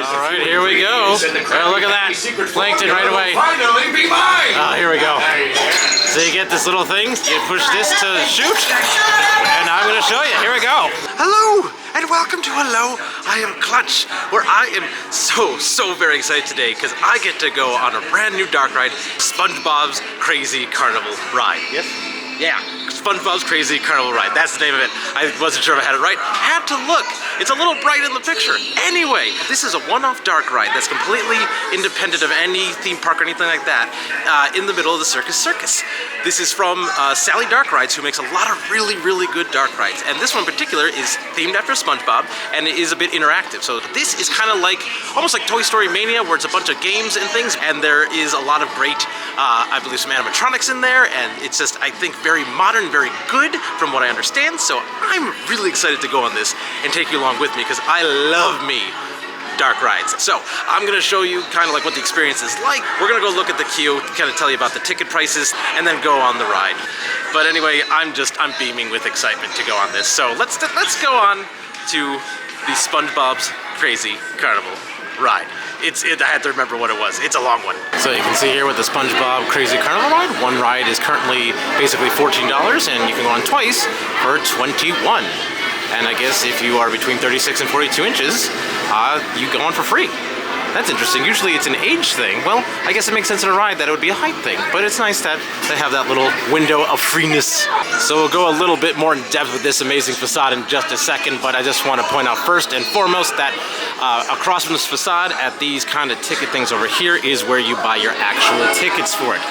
All right, here we go. Look at that. Plankton right away. Finally be mine. Here we go. So you get this little thing, you push this to shoot, and I'm gonna show you. Here we go. Hello, and welcome to Hello, I Am Clutch, where I am so very excited today because I get to go on a brand new dark ride, SpongeBob's Crazy Carnival Ride. Yes? Yeah, SpongeBob's Crazy Carnival Ride. That's the name of it. I wasn't sure if I had it right. Had to look. It's a little bright in the picture. Anyway, this is a one-off dark ride that's completely independent of any theme park or anything like that, in the middle of the Circus Circus. This is from Sally Dark Rides, who makes a lot of really good dark rides. And this one in particular is themed after SpongeBob, and it is a bit interactive. So this is kind of like, almost like Toy Story Mania, where it's a bunch of games and things, and there is a lot of great, I believe some animatronics in there, and it's just, I think, very modern, very good from what I understand. So I'm really excited to go on this and take you along with me because I love me dark rides. So I'm gonna show you kind of like what the experience is like. We're gonna go look at the queue, kind of tell you about the ticket prices, and then go on the ride. But anyway, I'm beaming with excitement to go on this. So let's go on to the SpongeBob's Crazy Carnival Ride. I had to remember what it was. It's a long one. So you can see here with the SpongeBob Crazy Carnival Ride, one ride is currently basically $14, and you can go on twice for $21. And I guess if you are between 36 and 42 inches, you go on for free. That's interesting. Usually it's an age thing. Well, I guess it makes sense in a ride that it would be a height thing, but it's nice that they have that little window of freeness. So we'll go a little bit more in depth with this amazing facade in just a second, but I just want to point out first and foremost that across from this facade at these kind of ticket things over here is where you buy your actual tickets for it.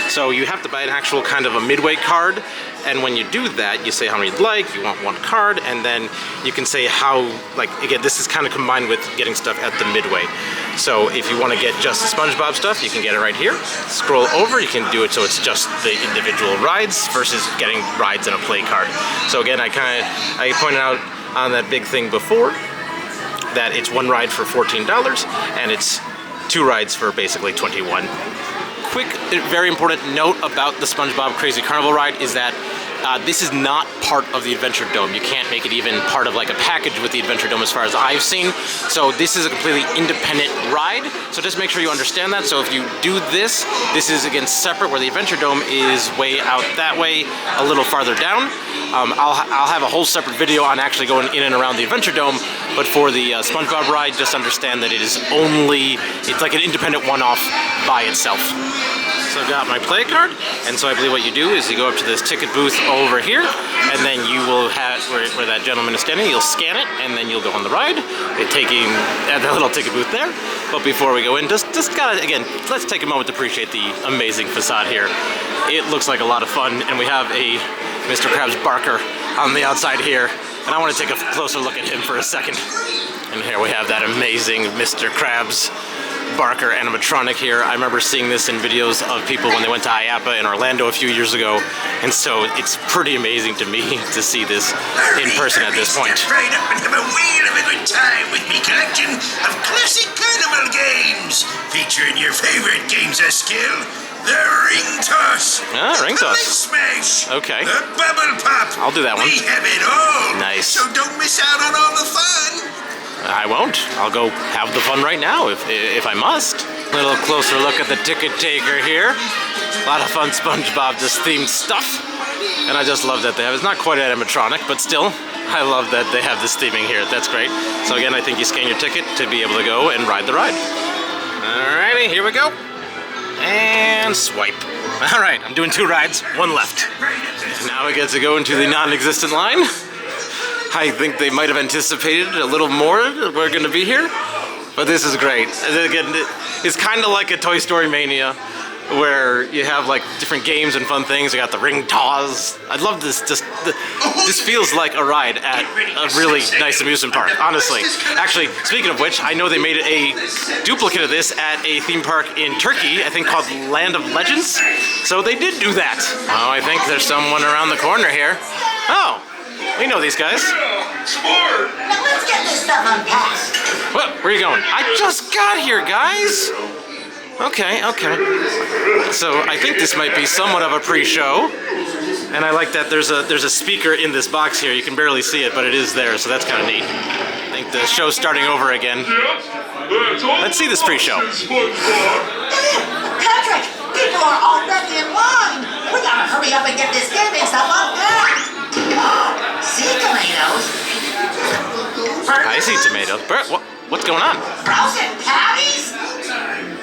So you have to buy an actual kind of a midway card, and when you do that, you say how many you'd like, you want one card, and then you can say how, like, again, this is kind of combined with getting stuff at the midway. So if you want to get just the SpongeBob stuff, you can get it right here. Scroll over, you can do it so it's just the individual rides versus getting rides in a play card. So again, I pointed out on that big thing before that it's one ride for $14, and it's two rides for basically $21. Quick, very important note about the SpongeBob Crazy Carnival Ride is that this is not part of the Adventuredome. You can't make it even part of like a package with the Adventuredome as far as I've seen. So this is a completely independent ride. So just make sure you understand that. So if you do this, this is again separate, where the Adventuredome is way out that way, a little farther down. I'll have a whole separate video on actually going in and around the Adventuredome, but for the SpongeBob ride, just understand that it's like an independent one-off by itself. So I've got my play card, and so I believe what you do is you go up to this ticket booth over here, and then you will have, where that gentleman is standing, you'll scan it, and then you'll go on the ride, taking at the little ticket booth there. But before we go in, just gotta, again, let's take a moment to appreciate the amazing facade here. It looks like a lot of fun, and we have a Mr. Krabs Barker on the outside here, and I want to take a closer look at him for a second. And here we have that amazing Mr. Krabs Barker animatronic here. I remember seeing this in videos of people when they went to IAPA in Orlando a few years ago, and so it's pretty amazing to me to see this in person at this point. Step right up and have a whale of a good time with me collection of classic carnival games, featuring your favorite games of skill, the ring toss, ring the toss, smash, okay, the bubble pop. I'll do that one. We have it all. Nice. So don't miss out on all the fun. I won't. I'll go have the fun right now if I must. A little closer look at the ticket taker here. A lot of fun SpongeBob just themed stuff. And I just love that they have, it's not quite an animatronic, but still, I love that they have this theming here. That's great. So again, I think you scan your ticket to be able to go and ride the ride. Alrighty, here we go. And swipe. Alright, I'm doing two rides, one left. Now we get to go into the non-existent line. I think they might have anticipated a little more we're going to be here, but this is great. Again, it's kind of like a Toy Story Mania, where you have like different games and fun things. You got the ring toss. I love this. This feels like a ride at a really nice amusement park, honestly. Actually, speaking of which, I know they made a duplicate of this at a theme park in Turkey, I think called Land of Legends. So they did do that. Oh, I think there's someone around the corner here. Oh. We know these guys. Now let's get this stuff unpacked. What? Where are you going? I just got here, guys. Okay. So I think this might be somewhat of a pre-show. And I like that there's a speaker in this box here. You can barely see it, but it is there, so that's kind of neat. I think like the show's starting over again. Let's see this pre-show. Patrick, people are already in line. We gotta hurry up and get this gaming stuff unpacked. See tomatoes? I see tomatoes. Bert, what's going on? Frozen patties?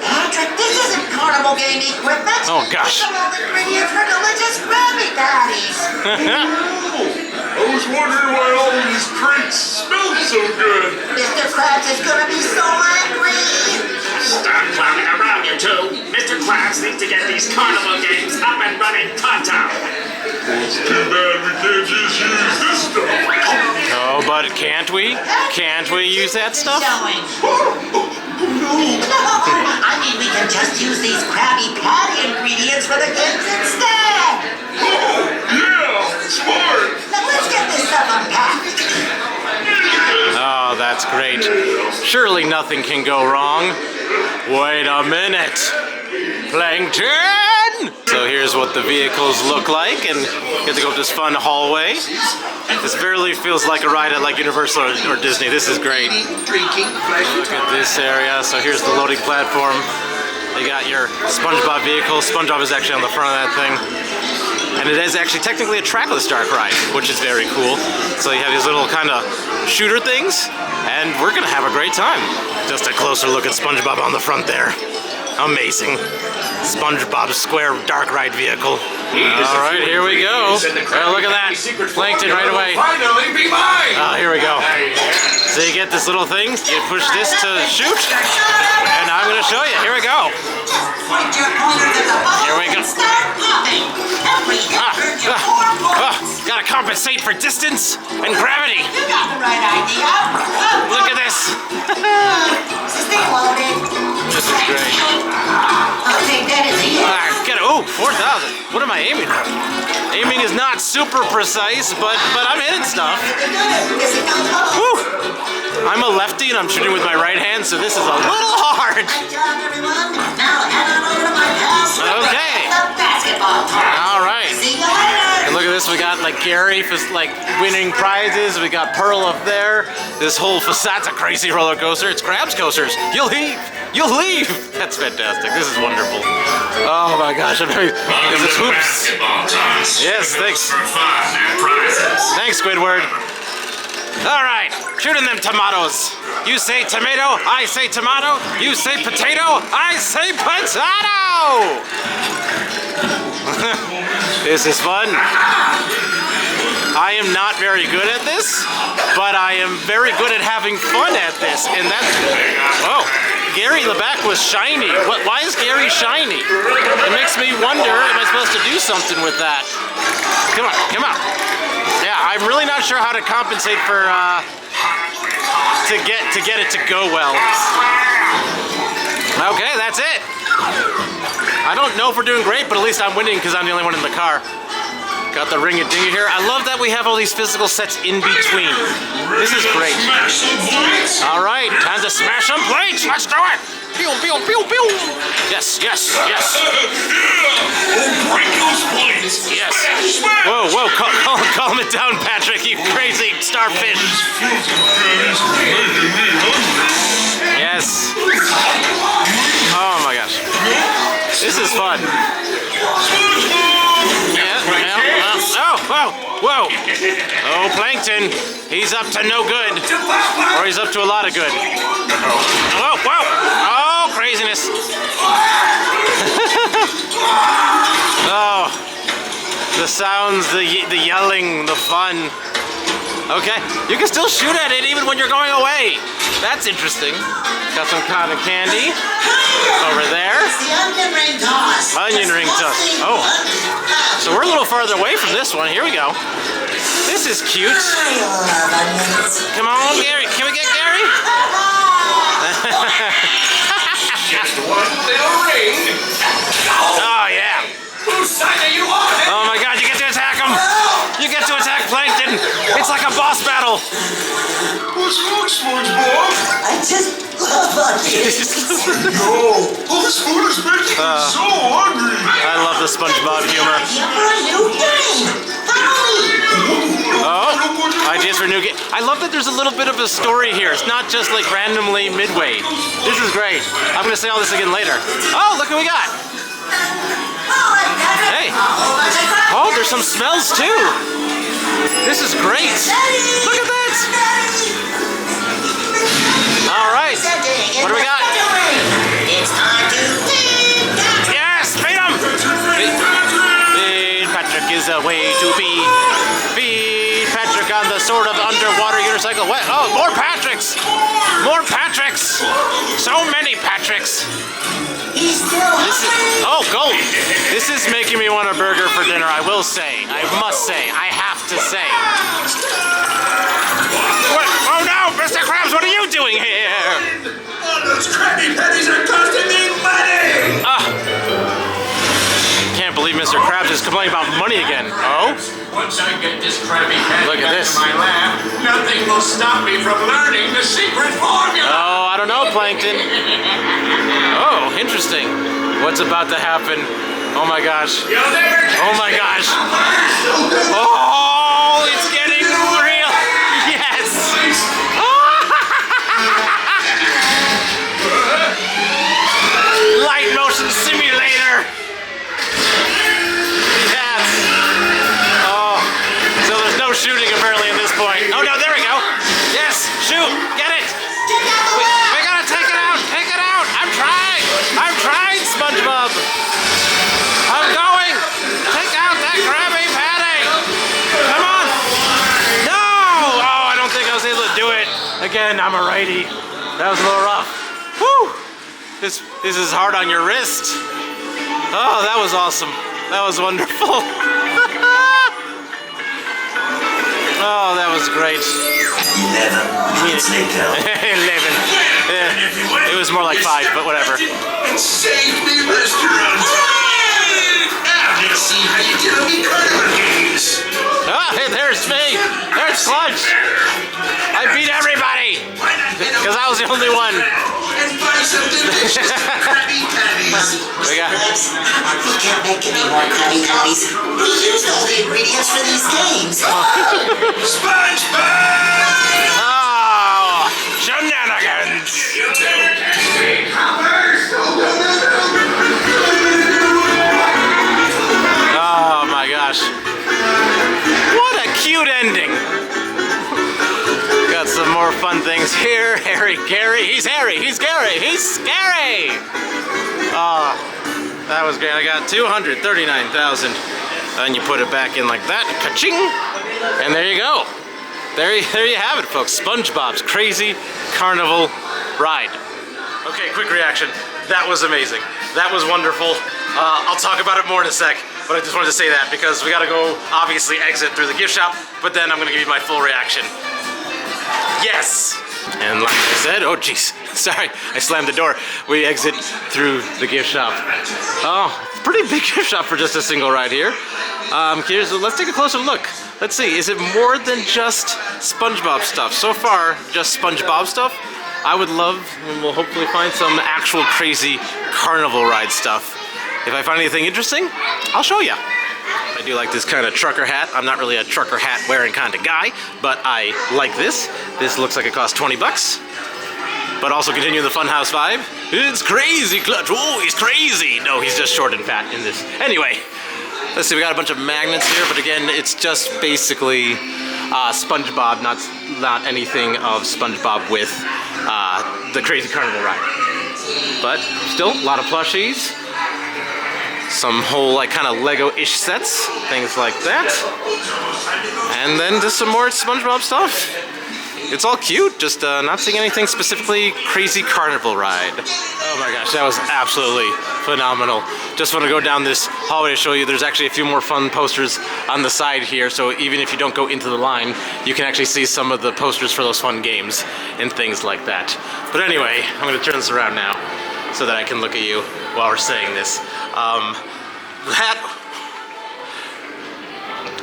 Patrick, this isn't Carnival game equipment. Oh gosh. These are all ingredients for delicious Krabby Patties. I was wondering why all of these crates smell so good. Mr. Krabs is gonna be so angry. Stop clowning around, you two. Mr. Krabs needs to get these Carnival games up and running pronto. It's too bad we can't just use this stuff. Oh, but can't we? Can't we use that stuff? I mean, we can just use these Krabby Patty ingredients for the games instead. Oh, yeah, smart. Now let's get this stuff unpacked. Oh, that's great. Surely nothing can go wrong. Wait a minute. Plankton! So here's what the vehicles look like, and you get to go up this fun hallway. This barely feels like a ride at like Universal or Disney. This is great. Look at this area. So here's the loading platform. You got your SpongeBob vehicle. SpongeBob is actually on the front of that thing. And it is actually technically a trackless dark ride, which is very cool. So you have these little kind of shooter things, and we're gonna have a great time. Just a closer look at SpongeBob on the front there. Amazing. SpongeBob Square dark ride vehicle. All right, here we go. Oh, look at that. Plankton right away. Finally be mine. Oh, here we go. So you get this little thing, you push this to shoot, and I'm gonna show you. Here we go. Point your pointer to the ball Here we go. and start popping. Every hit earns you 4 points. Gotta compensate for distance and gravity. You got the right idea. Look at this. Stay loaded. This is great. I'll take that as a yes. Get it. Oh, 4,000. What am I aiming at? Aiming is not super precise, but I'm hitting stuff. Is it done? Woo. I'm a lefty and I'm shooting with my right hand, so this is a little hard. Good job, everyone. Now head on over to my house. Okay. The basketball court. All right. See you later. And look at this, we got like Gary for like winning prizes. We got Pearl up there. This whole facade's a crazy roller coaster. It's Krabs coasters. You'll leave. You'll leave. That's fantastic. This is wonderful. Oh my gosh. I'm very, this is hoops. Yes, thanks. For fun and prizes. Thanks, Squidward. All right, shooting them tomatoes. You say tomato, I say tomato. You say potato, I say potato. This is fun. I am not very good at this, but I am very good at having fun at this. And that's, oh, Gary in the back was shiny. Why is Gary shiny? It makes me wonder, am I supposed to do something with that? Come on, come on. Yeah, I'm really not sure how to compensate for, to get it to go well. Okay, that's it. I don't know if we're doing great, but at least I'm winning because I'm the only one in the car. Got the ring-a-dingy here. I love that we have all these physical sets in between. This is great. All right, time to smash some plates. Let's do it. Pew, pew, pew, pew. Yes, yes, yes. Break those plates. Yes. Whoa, whoa, calm it down, Patrick, you crazy starfish. Yes. Oh my gosh. This is fun. Oh, whoa, whoa. Oh, Plankton. He's up to no good. Or he's up to a lot of good. Whoa, whoa. Oh, craziness. Oh, the sounds, the yelling, the fun. Okay, you can still shoot at it even when you're going away. That's interesting. Got some cotton candy over there. It's the onion ring toss. Onion ring toss. Oh, so we're a little farther away from this one. Here we go. This is cute. I love onions. Come on, Gary. Can we get Gary? Just one little ring. Oh, yeah. Whose side are you on? Oh my God, you get to attack him. You get to attack Plankton. It's like a boss battle. What's wrong, SpongeBob? I just love onions. No, all this food is making me so hungry. I love the SpongeBob humor. Time for a new game. Follow me. Oh, ideas for new game. I love that there's a little bit of a story here. It's not just like randomly midway. This is great. I'm gonna say all this again later. Oh, look what we got. Hey. Oh, there's some smells too. This is great. Look at that. All right. What do we got? It's time to Yes, feed him. Feed Patrick is a way to be. Feed Patrick on the sort of underwater unicycle. What? Oh, more Patricks. More Patricks. So many Patricks. He's still Oh, gold! This is making me want a burger for dinner, I will say. I must say. I have to say. What? Oh no! Mr. Krabs, what are you doing here? All those Krabby Patties are costing me money! Can't believe Mr. Krabs is complaining about money again. Oh? Once I get this Krabby Patty Look at this. my lab, nothing will stop me from learning the secret formula. Oh, I don't know, Plankton. Oh, interesting. What's about to happen? Oh my gosh. You'll never catch Oh my me. gosh. Oh, it's getting real. Yes. Light motion simulator. Yes. Oh, so there's no shooting apparently at this point. Oh no, there we go. Yes, shoot, get it. We gotta take it out. Take it out. I'm trying. I'm trying, SpongeBob. I'm going. Take out that Krabby Patty. Come on. No. Oh, I don't think I was able to do it. Again, I'm a righty. That was a little rough. Whew. This is hard on your wrist. Oh, that was awesome. That was wonderful. Oh, that was great. 11 minutes later. 11. Yeah. It was more like 5, but whatever. And save me restaurant. Now let's see how you do me carnival games. Ah, hey, there's me. There's Clutch. I beat everybody. Why not get Because I was the only one. and buy some delicious Krabby Patties? We got. We can't make any more Krabby Patties. We used all the ingredients for these games. SpongeBob! Oh, shenanigans. You too. Oh my gosh. What a cute ending. Got some more fun things here. Harry, Gary. He's Harry. He's Gary. He's scary. Oh, that was great. I got 239,000. And you put it back in like that. Ka-ching. And there you go. There you have it, folks. SpongeBob's Crazy Carnival Ride. Okay, quick reaction. That was amazing. That was wonderful. I'll talk about it more in a sec, but I just wanted to say that because we gotta go, obviously, exit through the gift shop, but then I'm gonna give you my full reaction. Yes! And like I said, oh jeez, sorry, I slammed the door. We exit through the gift shop. Oh, pretty big gift shop for just a single ride here. Let's take a closer look. Let's see, is it more than just SpongeBob stuff? So far, just SpongeBob stuff. I would love, and we'll hopefully find some actual crazy carnival ride stuff. If I find anything interesting, I'll show you. I do like this kind of trucker hat. I'm not really a trucker hat wearing kind of guy, but I like this. This looks like it costs 20 bucks. But also continuing the Funhouse vibe. It's crazy, Clutch. Oh, he's crazy. No, he's just short and fat in this. Anyway, let's see, we got a bunch of magnets here, but again, it's just basically SpongeBob, not anything of SpongeBob with the Crazy Carnival ride. But still, a lot of plushies. Some whole like kind of Lego-ish sets, things like that. And then just some more SpongeBob stuff. It's all cute, just not seeing anything specifically Crazy Carnival ride. Oh my gosh, that was absolutely phenomenal. Just want to go down this hallway to show you there's actually a few more fun posters on the side here, so even if you don't go into the line, you can actually see some of the posters for those fun games and things like that. But anyway, I'm going to turn this around now so that I can look at you while we're saying this.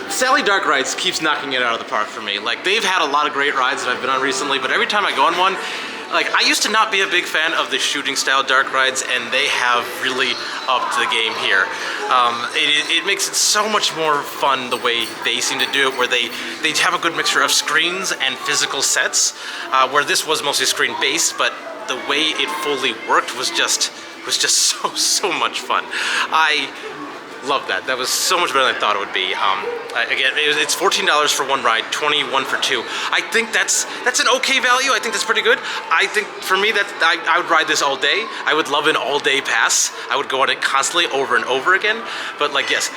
Sally Dark Rides keeps knocking it out of the park for me. Like, they've had a lot of great rides that I've been on recently, but every time I go on one, Like, I used to not be a big fan of the shooting style dark rides, and they have really upped the game here. It makes it so much more fun the way they seem to do it, where they have a good mixture of screens and physical sets, where this was mostly screen based, but the way it fully worked was just so much fun. I love that. That was so much better than I thought it would be. Again, it's $14 for one ride, $21 for two. I think that's an okay value. I think that's pretty good. I think for me, I would ride this all day. I would love an all-day pass. I would go on it constantly over and over again. But like, yes,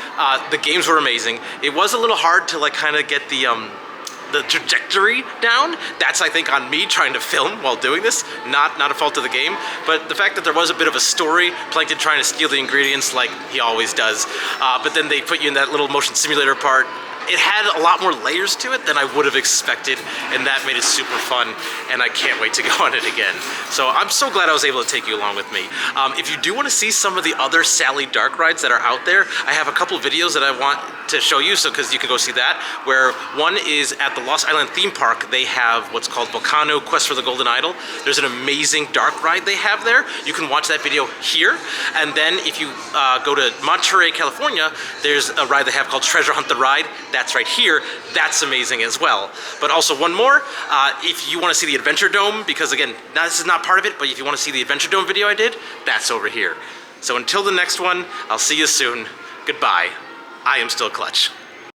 the games were amazing. It was a little hard to like kind of get the trajectory down. That's, I think, on me trying to film while doing this, not a fault of the game. But the fact that there was a bit of a story, Plankton trying to steal the ingredients like he always does, but then they put you in that little motion simulator part. It had a lot more layers to it than I would have expected, and that made it super fun, and I can't wait to go on it again. So I'm so glad I was able to take you along with me. If you do want to see some of the other Sally Dark rides that are out there, I have a couple videos that I want to show you, so because you can go see that, where one is at the Lost Island theme park. They have what's called Volcano Quest for the Golden Idol. There's an amazing dark ride they have there. You can watch that video here, and then if you go to Monterey, California, there's a ride they have called Treasure Hunt the Ride. That's right here. That's amazing as well. But also one more, if you want to see the Adventuredome, because again, this is not part of it, but if you want to see the Adventuredome video I did, that's over here. So until the next one, I'll see you soon. Goodbye. I am still Clutch.